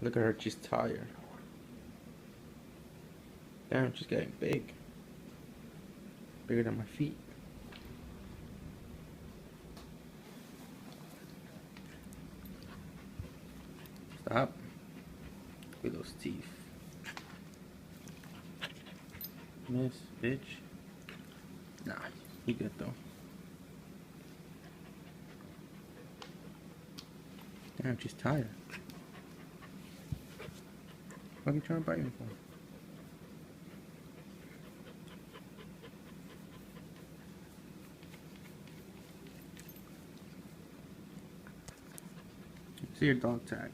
Look at her, she's tired. Damn, she's getting big. Bigger than my feet. Stop. Look at those teeth. Miss, bitch. Nah, you good though. Damn, she's tired. What are you trying to bite me for? See your dog tag.